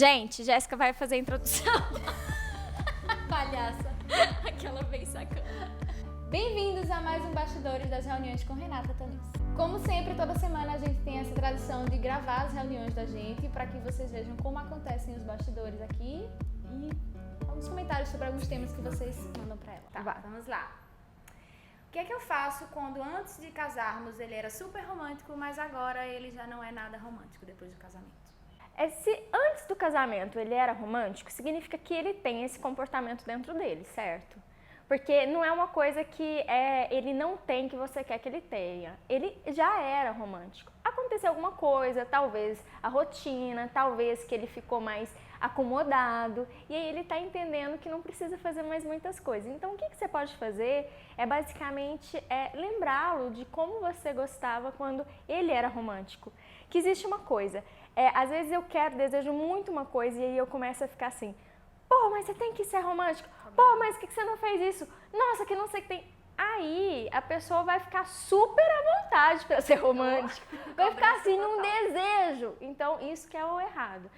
Gente, Jéssica vai fazer a introdução. Palhaça. Aquela bem sacana. Bem-vindos a mais um Bastidores das Reuniões com Renata Tonis. Como sempre, toda semana a gente tem essa tradição de gravar as reuniões da gente para que vocês vejam como acontecem os bastidores aqui e alguns comentários sobre alguns temas que vocês mandam para ela. Tá, vamos lá. O que é que eu faço quando antes de casarmos ele era super romântico, mas agora ele já não é nada romântico depois do casamento? Se antes do casamento ele era romântico, significa que ele tem esse comportamento dentro dele, certo? Porque não é uma coisa que ele não tem que você quer que ele tenha. Ele já era romântico. Aconteceu alguma coisa, talvez a rotina, talvez que ele ficou mais acomodado. E aí ele está entendendo que não precisa fazer mais muitas coisas. Então o que você pode fazer é basicamente lembrá-lo de como você gostava quando ele era romântico. Que existe uma coisa, às vezes eu desejo muito uma coisa e aí eu começo a ficar assim... Pô, mas você tem que ser romântico. Pô, mas por que você não fez isso? Nossa, que não sei o que tem. Aí a pessoa vai ficar super à vontade para ser romântico. Vai ficar assim num desejo. Então, isso que é o errado.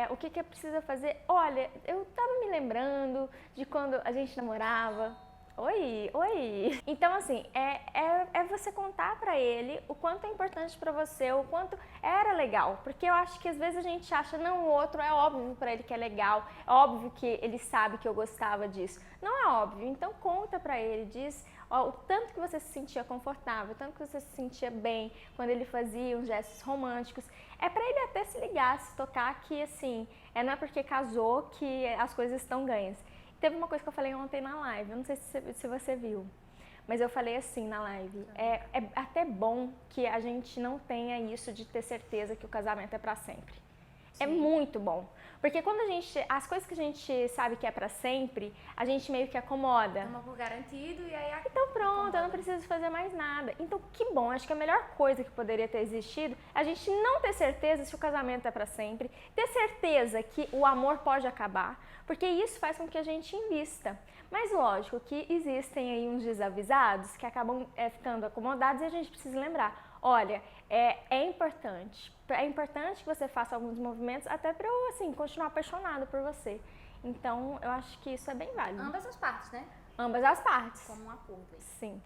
O que precisa fazer? Olha, eu tava me lembrando de quando a gente namorava. Oi. Então, assim, é você contar pra ele o quanto é importante pra você, o quanto era legal. Porque eu acho que às vezes a gente acha, não, o outro é óbvio pra ele que é legal, é óbvio que ele sabe que eu gostava disso. Não é óbvio, então conta pra ele, diz o tanto que você se sentia confortável, o tanto que você se sentia bem quando ele fazia uns gestos românticos. É pra ele até se ligar, se tocar que, assim, não é porque casou que as coisas estão ganhas. Teve uma coisa que eu falei ontem na live, eu não sei se você viu, mas eu falei assim na live, é até bom que a gente não tenha isso de ter certeza que o casamento é pra sempre. Sim. É muito bom, porque quando as coisas que a gente sabe que é pra sempre, a gente meio que acomoda. Toma por garantido e aí... Então pronto, eu não preciso fazer mais nada. Então que bom, acho que a melhor coisa que poderia ter existido é a gente não ter certeza se o casamento é pra sempre, ter certeza que o amor pode acabar, porque isso faz com que a gente invista. Mas lógico que existem aí uns desavisados que acabam ficando acomodados e a gente precisa lembrar, olha, é importante que você faça alguns movimentos até para eu, assim, continuar apaixonada por você. Então, eu acho que isso é bem válido. Ambas as partes, né? Ambas as partes. Como um acordo aí. Sim.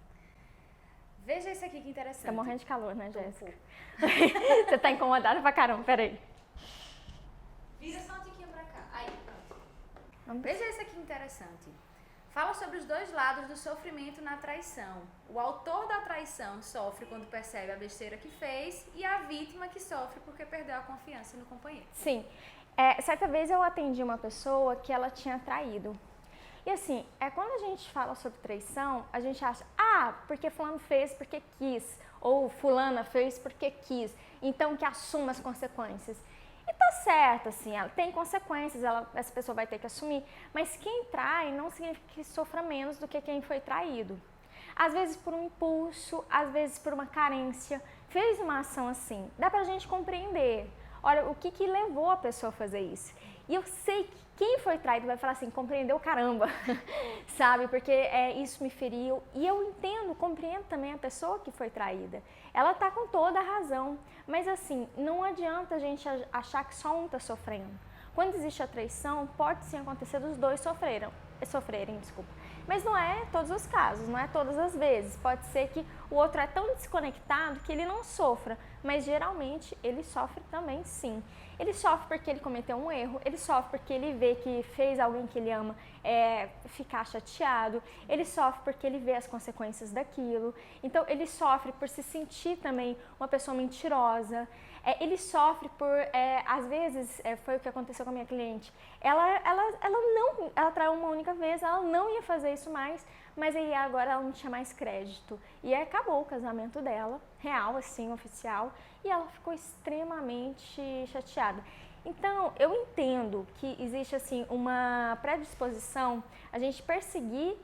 Veja isso aqui que interessante. Tá morrendo de calor, né, Jéssica? Você tá incomodada pra caramba, peraí. Vira só um tiquinho pra cá. Aí, pronto. Veja isso aqui interessante. Fala sobre os dois lados do sofrimento na traição. O autor da traição sofre quando percebe a besteira que fez e a vítima que sofre porque perdeu a confiança no companheiro. Sim. Certa vez eu atendi uma pessoa que ela tinha traído. E assim, quando a gente fala sobre traição, a gente acha, porque fulano fez porque quis, ou fulana fez porque quis, então que assuma as consequências. E tá certo, assim, ela tem consequências, essa pessoa vai ter que assumir, mas quem trai não significa que sofra menos do que quem foi traído. Às vezes por um impulso, às vezes por uma carência, fez uma ação assim, dá pra gente compreender. Olha, o que levou a pessoa a fazer isso? E eu sei que quem foi traído vai falar assim, compreendeu caramba, sabe? Porque isso me feriu. E eu compreendo também a pessoa que foi traída. Ela tá com toda a razão. Mas assim, não adianta a gente achar que só um tá sofrendo. Quando existe a traição, pode sim acontecer dos dois sofrerem, desculpa. Mas não é todos os casos, não é todas as vezes. Pode ser que o outro é tão desconectado que ele não sofra, mas geralmente ele sofre também sim. Ele sofre porque ele cometeu um erro, ele sofre porque ele vê que fez alguém que ele ama ficar chateado, ele sofre porque ele vê as consequências daquilo, então ele sofre por se sentir também uma pessoa mentirosa, ele sofre por, às vezes, foi o que aconteceu com a minha cliente, ela traiu uma única vez, ela não ia fazer isso mais, mas aí agora ela não tinha mais crédito e acabou o casamento dela, real assim, oficial, e ela ficou extremamente chateada. Então, eu entendo que existe assim uma predisposição a gente perseguir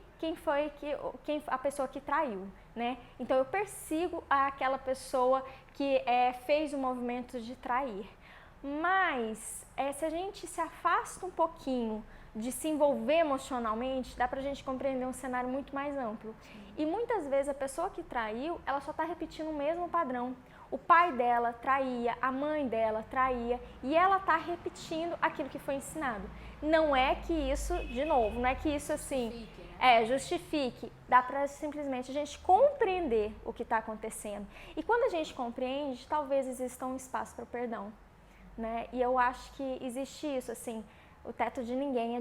a pessoa que traiu, né? Então eu persigo aquela pessoa que fez o movimento de trair. Mas se a gente se afasta um pouquinho de se envolver emocionalmente, dá pra gente compreender um cenário muito mais amplo. E muitas vezes a pessoa que traiu, ela só tá repetindo o mesmo padrão. o pai dela traía, a mãe dela traía e ela está repetindo aquilo que foi ensinado. Não é que isso, de novo, não é que isso assim justifique. Dá para simplesmente a gente compreender o que está acontecendo. E quando a gente compreende, talvez exista um espaço para o perdão, né? E eu acho que existe isso, assim, o teto de ninguém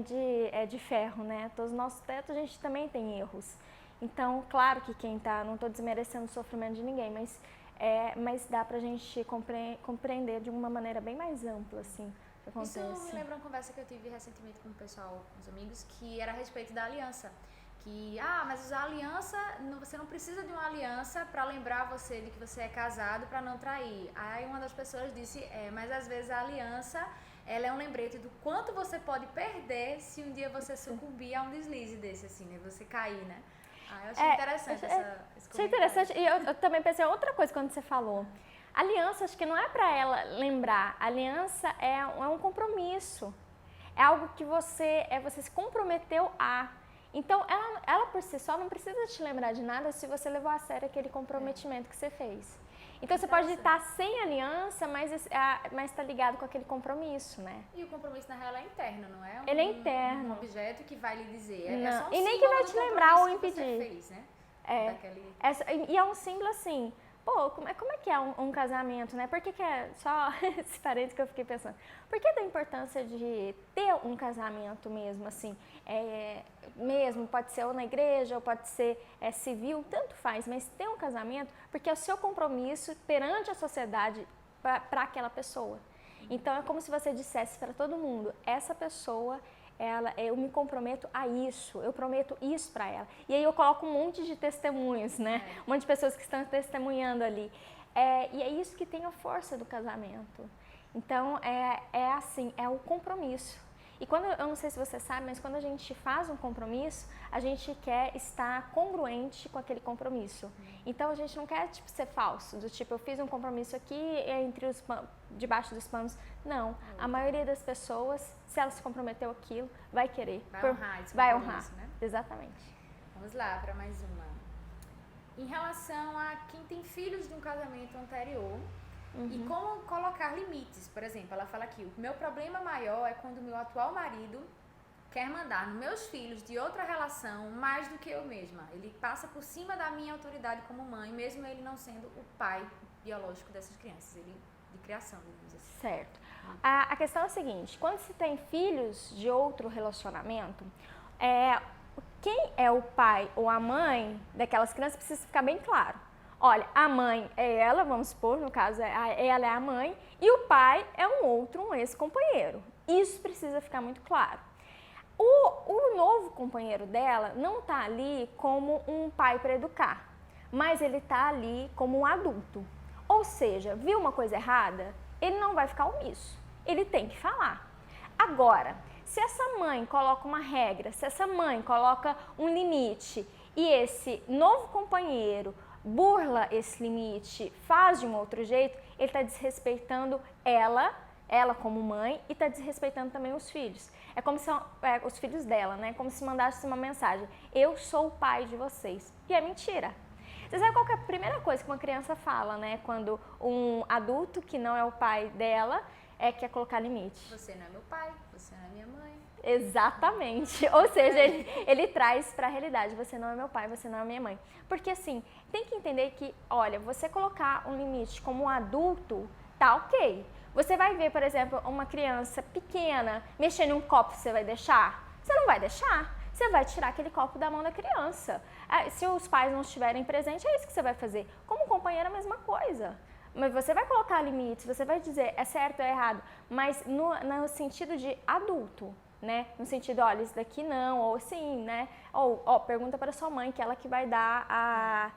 é de ferro, né? Todos os nossos tetos a gente também tem erros. Então, claro que não estou desmerecendo o sofrimento de ninguém, mas dá pra gente compreender de uma maneira bem mais ampla, assim, o que acontece. Isso me lembra uma conversa que eu tive recentemente com o pessoal, com os amigos, que era a respeito da aliança. Que, mas usar aliança, você não precisa de uma aliança para lembrar você de que você é casado para não trair. Aí uma das pessoas disse, mas às vezes a aliança, ela é um lembrete do quanto você pode perder se um dia você sucumbir a um deslize desse, assim, né? Você cair, né? Eu achei interessante esse comentário. Achei interessante, e eu também pensei outra coisa quando você falou. Aliança, acho que não é para ela lembrar, aliança é um compromisso, é algo que você se comprometeu a. Então, ela por si só não precisa te lembrar de nada se você levou a sério aquele comprometimento que você fez. Então, você pode estar sem aliança, mas está ligado com aquele compromisso, né? E o compromisso, na real, é interno, não é? Ele é interno. Um objeto que vai lhe dizer. Não. É só um e nem que vai te lembrar ou impedir. Que você fez, né? E é um símbolo assim, como é que é um casamento, né? Por que é, só esse parênteses que eu fiquei pensando, por que da importância de ter um casamento mesmo, assim, mesmo, pode ser ou na igreja, ou pode ser civil, tanto faz, mas ter um casamento, porque é o seu compromisso perante a sociedade para aquela pessoa. Então, é como se você dissesse para todo mundo, essa pessoa, eu me comprometo a isso, eu prometo isso para ela. E aí eu coloco um monte de testemunhos, né? Um monte de pessoas que estão testemunhando ali. E é isso que tem a força do casamento. Então, assim, é o compromisso. E eu não sei se você sabe, mas quando a gente faz um compromisso, a gente quer estar congruente com aquele compromisso. Então, a gente não quer, ser falso, do tipo, eu fiz um compromisso aqui debaixo dos panos. Não, a maioria das pessoas, se ela se comprometeu aquilo, vai querer. Vai honrar honrar, né? Exatamente. Vamos lá, para mais uma. Em relação a quem tem filhos de um casamento anterior, e como colocar limites. Por exemplo, ela fala aqui, o meu problema maior é quando o meu atual marido quer mandar nos meus filhos de outra relação mais do que eu mesma. Ele passa por cima da minha autoridade como mãe, mesmo ele não sendo o pai biológico dessas crianças, ele de criação, digamos assim. Certo. A questão é a seguinte, quando se tem filhos de outro relacionamento, quem é o pai ou a mãe daquelas crianças precisa ficar bem claro. Olha, a mãe é ela, vamos supor, no caso, ela é a mãe, e o pai é um ex-companheiro. Isso precisa ficar muito claro. O novo companheiro dela não está ali como um pai para educar, mas ele está ali como um adulto. Ou seja, viu uma coisa errada, ele não vai ficar omisso, ele tem que falar. Agora, se essa mãe coloca uma regra, se essa mãe coloca um limite e esse novo companheiro burla esse limite, faz de um outro jeito, ele está desrespeitando ela como mãe e está desrespeitando também os filhos. É como se os filhos dela, né? Como se mandasse uma mensagem: eu sou o pai de vocês. E é mentira. Você sabe qual que é a primeira coisa que uma criança fala, né? Quando um adulto que não é o pai dela quer colocar limite. Você não é meu pai, você não é minha mãe. Exatamente. Ou seja, ele traz para a realidade: você não é meu pai, você não é minha mãe. Porque assim, tem que entender que, olha, você colocar um limite como um adulto, tá ok. Você vai ver, por exemplo, uma criança pequena mexendo em um copo, você vai deixar? Você não vai deixar. Você vai tirar aquele copo da mão da criança. Se os pais não estiverem presentes, é isso que você vai fazer. Como companheiro, a mesma coisa. Mas você vai colocar limites, você vai dizer é certo ou é errado, mas no sentido de adulto, né? No sentido, olha, isso daqui não, ou sim, né? Ou, pergunta para sua mãe, que ela que vai dar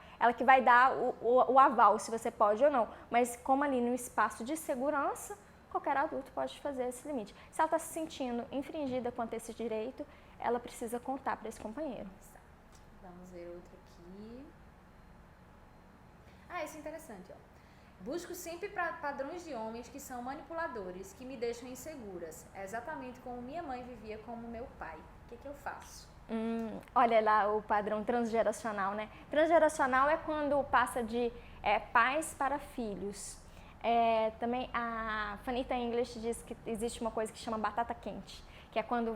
o aval, se você pode ou não. Mas como ali no espaço de segurança, qualquer adulto pode fazer esse limite. Se ela está se sentindo infringida quanto a esse direito, ela precisa contar para esse companheiro. Vamos ver outro aqui. Esse é interessante, ó. Busco sempre padrões de homens que são manipuladores, que me deixam inseguras. É exatamente como minha mãe vivia como meu pai. O que eu faço? Olha lá o padrão transgeracional, né? Transgeracional é quando passa de pais para filhos. Também a Fanita English diz que existe uma coisa que chama batata quente, que é quando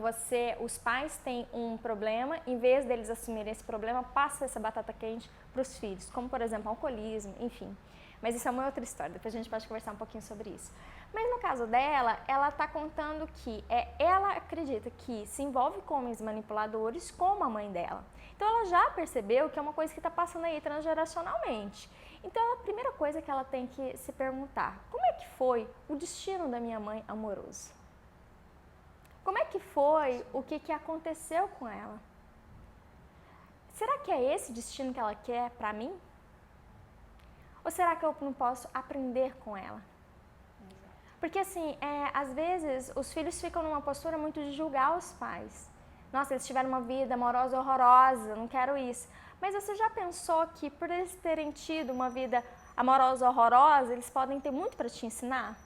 os pais têm um problema, em vez deles assumirem esse problema, passa essa batata quente para os filhos, como por exemplo alcoolismo, enfim. Mas isso é uma outra história, depois a gente pode conversar um pouquinho sobre isso. Mas no caso dela, ela está contando que ela acredita que se envolve com homens manipuladores como a mãe dela. Então ela já percebeu que é uma coisa que está passando aí transgeracionalmente. Então a primeira coisa que ela tem que se perguntar, como é que foi o destino da minha mãe amoroso? Como é que foi o que aconteceu com ela? Será que é esse destino que ela quer para mim? Ou será que eu não posso aprender com ela? Porque assim, às vezes os filhos ficam numa postura muito de julgar os pais. Nossa, eles tiveram uma vida amorosa horrorosa, não quero isso. Mas você já pensou que por eles terem tido uma vida amorosa horrorosa, eles podem ter muito para te ensinar?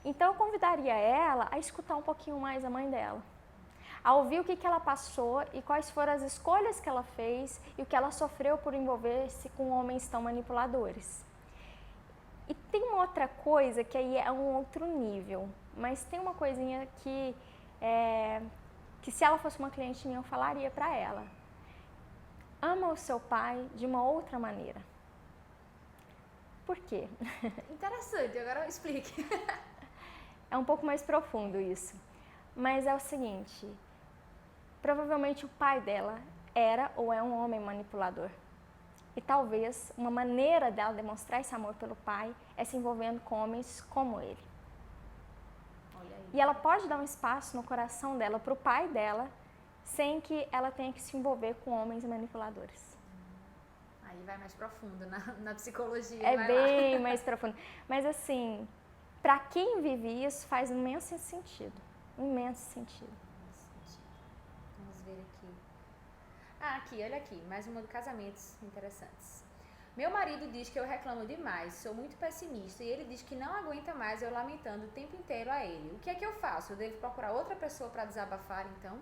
Então eu convidaria ela a escutar um pouquinho mais a mãe dela. A ouvir o que ela passou e quais foram as escolhas que ela fez e o que ela sofreu por envolver-se com homens tão manipuladores. E tem uma outra coisa que aí é um outro nível, mas tem uma coisinha que se ela fosse uma cliente minha eu falaria para ela. Ama o seu pai de uma outra maneira. Por quê? Interessante, agora explique. É um pouco mais profundo isso, mas é o seguinte, provavelmente o pai dela era ou é um homem manipulador. E talvez uma maneira dela demonstrar esse amor pelo pai é se envolvendo com homens como ele. Olha aí. E ela pode dar um espaço no coração dela para o pai dela, sem que ela tenha que se envolver com homens manipuladores. Aí vai mais profundo na psicologia. É vai bem lá. mais profundo. Mas assim, para quem vive isso faz imenso sentido. Imenso sentido. Vamos ver aqui. Aqui, olha aqui, mais uma de casamentos interessantes. Meu marido diz que eu reclamo demais, sou muito pessimista e ele diz que não aguenta mais eu lamentando o tempo inteiro a ele. O que é que eu faço? Eu devo procurar outra pessoa para desabafar, então?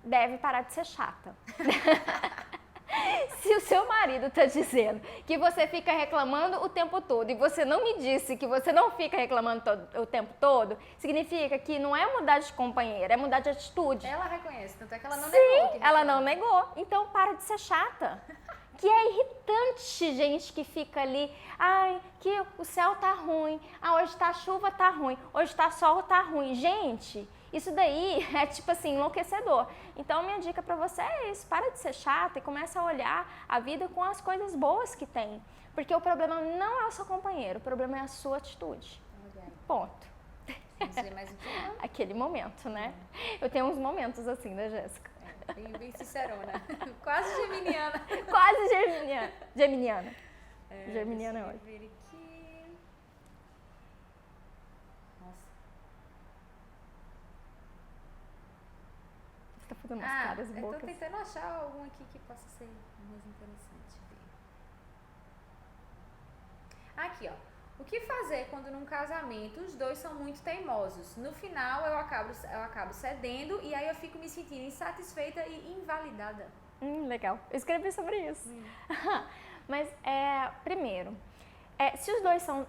Deve parar de ser chata. Se o seu marido está dizendo que você fica reclamando o tempo todo e você não me disse que você não fica reclamando o tempo todo, significa que não é mudar de companheiro, é mudar de atitude. Ela reconhece, tanto é que ela não Sim, negou. que ela reclama. não negou. Então para de ser chata. Que é irritante gente que fica ali, ai, que o céu tá ruim, hoje tá chuva, tá ruim, hoje tá sol, tá ruim. Gente, isso daí é tipo assim, enlouquecedor. Então minha dica pra você é isso, para de ser chata e começa a olhar a vida com as coisas boas que tem. Porque o problema não é o seu companheiro, o problema é a sua atitude. Olha aí. Ponto. Vamos ver mais um pouquinho? Aquele momento, né? Eu tenho uns momentos assim, né, Jéssica? Bem sincerona. Quase geminiana. Quase geminiana. Geminiana. Geminiana é Deixa eu ótimo. ver aqui. Nossa. Você tá fazendo umas caras e eu bocas. tô tentando achar algum aqui que possa ser mais interessante. Aqui, ó. O que fazer quando num casamento os dois são muito teimosos? No final eu acabo cedendo e aí eu fico me sentindo insatisfeita e invalidada. Legal. Eu escrevi sobre isso. Mas, primeiro, se os dois são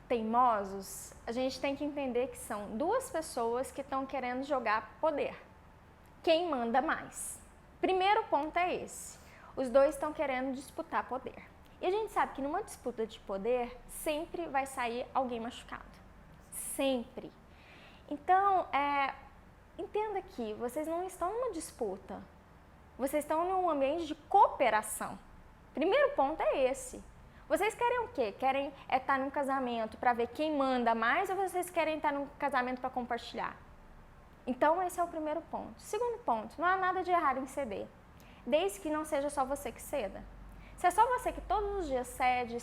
teimosos, a gente tem que entender que são duas pessoas que estão querendo jogar poder. Quem manda mais? Primeiro ponto é esse. Os dois estão querendo disputar poder. E a gente sabe que numa disputa de poder, sempre vai sair alguém machucado. Sempre. Então, entenda que vocês não estão numa disputa. Vocês estão num ambiente de cooperação. Primeiro ponto é esse. Vocês querem o quê? Querem estar num casamento para ver quem manda mais ou vocês querem estar num casamento para compartilhar? Então, esse é o primeiro ponto. Segundo ponto, não há nada de errado em ceder. Desde que não seja só você que ceda. Se é só você que todos os dias cede,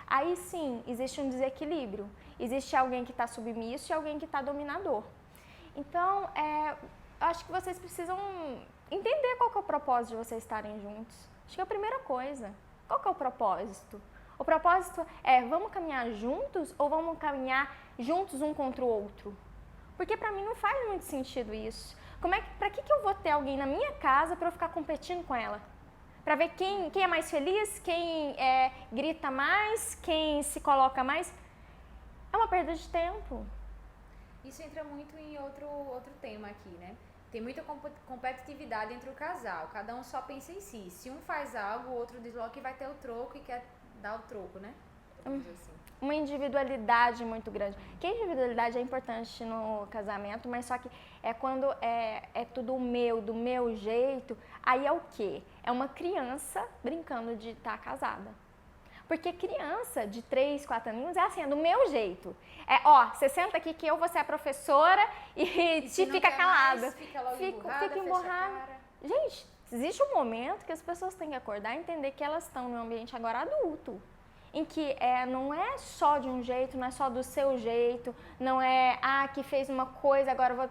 aí sim existe um desequilíbrio. Existe alguém que está submisso e alguém que está dominador. Então, eu acho que vocês precisam entender qual que é o propósito de vocês estarem juntos. Acho que é a primeira coisa. Qual que é o propósito? O propósito é, vamos caminhar juntos ou vamos caminhar juntos um contra o outro? Porque para mim não faz muito sentido isso. Para que eu vou ter alguém na minha casa para eu ficar competindo com ela? para ver quem é mais feliz, quem grita mais, quem se coloca mais. É uma perda de tempo. Isso entra muito em outro tema aqui, né? Tem muita competitividade entre o casal. Cada um só pensa em si. Se um faz algo, o outro diz logo que vai ter o troco e quer dar o troco, né? Vamos dizer assim. Uma individualidade muito grande. Que a individualidade é importante no casamento, mas só que é quando é tudo meu, do meu jeito, aí é o quê? É uma criança brincando de estar casada. Porque criança de 3, 4 aninhos é assim, é do meu jeito. Você senta aqui que eu vou ser a professora e te fica calada. Mais, fica logo emburrada, fica emburrada. Gente, existe um momento que as pessoas têm que acordar e entender que elas estão num ambiente agora adulto. Em que não é só de um jeito, não é só do seu jeito, não é, que fez uma coisa, agora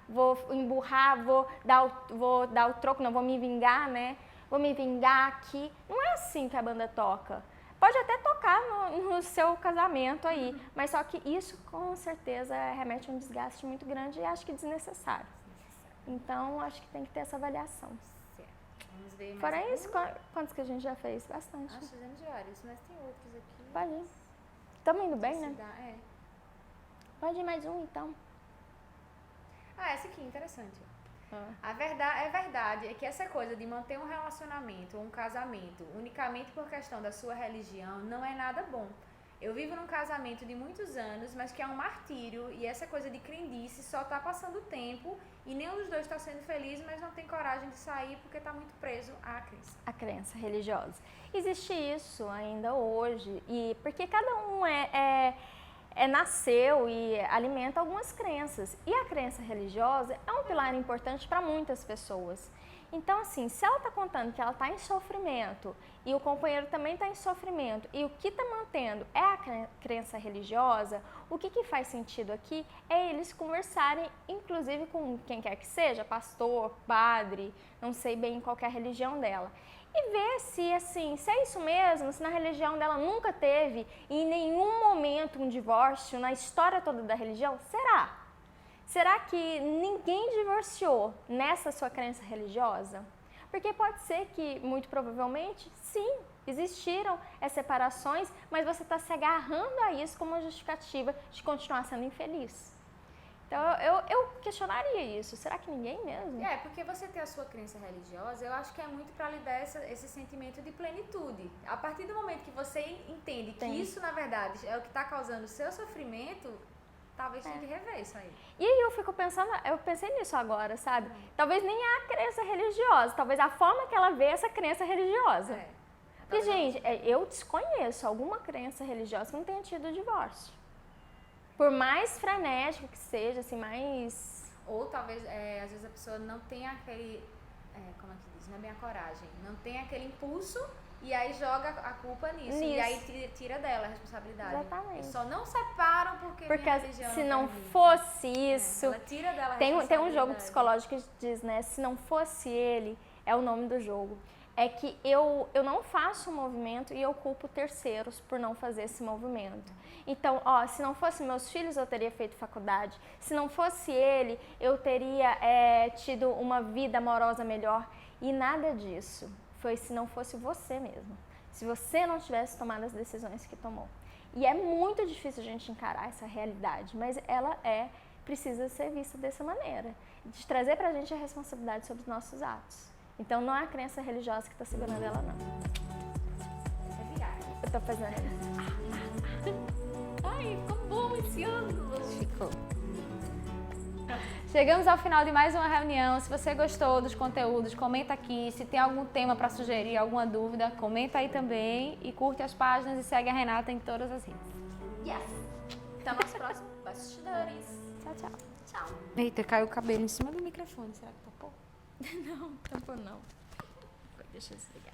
vou emburrar, vou dar o troco, não, vou me vingar, né? Vou me vingar aqui. Não é assim que a banda toca. Pode até tocar no seu casamento aí, mas só que isso com certeza remete a um desgaste muito grande e acho que desnecessário. Então, acho que tem que ter essa avaliação. Vamos ver mais. Fora isso, quantos que a gente já fez? Bastante. Nós fizemos vários, mas tem outros aqui. Pode ir. Estamos indo bem, né? É. Pode ir mais um, então. Essa aqui, interessante. É verdade é que essa coisa de manter um relacionamento, um casamento, unicamente por questão da sua religião, não é nada bom. Eu vivo num casamento de muitos anos, mas que é um martírio, e essa coisa de crendice só tá passando o tempo, e nenhum dos dois está sendo feliz, mas não tem coragem de sair porque tá muito preso à crença. A crença religiosa. Existe isso ainda hoje, e porque cada um nasceu e alimenta algumas crenças. E a crença religiosa é um pilar importante para muitas pessoas. Então, assim, se ela está contando que ela está em sofrimento e o companheiro também está em sofrimento e o que está mantendo é a crença religiosa, o que faz sentido aqui é eles conversarem, inclusive com quem quer que seja, pastor, padre, não sei bem qual que é a religião dela. E ver se é isso mesmo, se na religião dela nunca teve em nenhum momento um divórcio na história toda da religião, será? Será que ninguém divorciou nessa sua crença religiosa? Porque pode ser que, muito provavelmente, sim, existiram as separações, mas você está se agarrando a isso como uma justificativa de continuar sendo infeliz. Então, eu questionaria isso. Será que ninguém mesmo? Porque você ter a sua crença religiosa, eu acho que é muito para lhe dar esse sentimento de plenitude. A partir do momento que você entende que isso, na verdade, é o que está causando o seu sofrimento, talvez tenha que rever isso aí. E aí eu pensei nisso agora, sabe? Talvez nem é a crença religiosa, talvez a forma que ela vê essa crença religiosa. Porque, gente, eu desconheço alguma crença religiosa que não tenha tido divórcio. Por mais frenético que seja, assim, mais... Ou talvez, às vezes a pessoa não tenha aquele, como é que diz, não é bem a coragem, não tem aquele impulso e aí joga a culpa nisso. E aí tira dela a responsabilidade. Exatamente. Eles só não separam porque minha religião se não permite. fosse isso... Ela tira dela a tem responsabilidade. um jogo psicológico que diz, né, se não fosse ele, é o nome do jogo. É que eu não faço o movimento e eu culpo terceiros por não fazer esse movimento. Então, se não fosse meus filhos, eu teria feito faculdade. Se não fosse ele, eu teria tido uma vida amorosa melhor. E nada disso. Foi se não fosse você mesmo. Se você não tivesse tomado as decisões que tomou. E é muito difícil a gente encarar essa realidade, mas ela precisa ser vista dessa maneira. De trazer pra gente a responsabilidade sobre os nossos atos. Então, não é a crença religiosa que está segurando ela, não. Essa é virar. Eu tô fazendo isso. Ai, ficou bom esse ângulo. Ficou. Chegamos ao final de mais uma reunião. Se você gostou dos conteúdos, comenta aqui. Se tem algum tema para sugerir, alguma dúvida, comenta aí também. E curte as páginas e segue a Renata em todas as redes. Yes! Até o nosso próximo Bastidores. Tchau, tchau. Tchau. Eita, caiu o cabelo em cima do microfone. Será que tapou? Não, tampou não. Deixa eu desligar.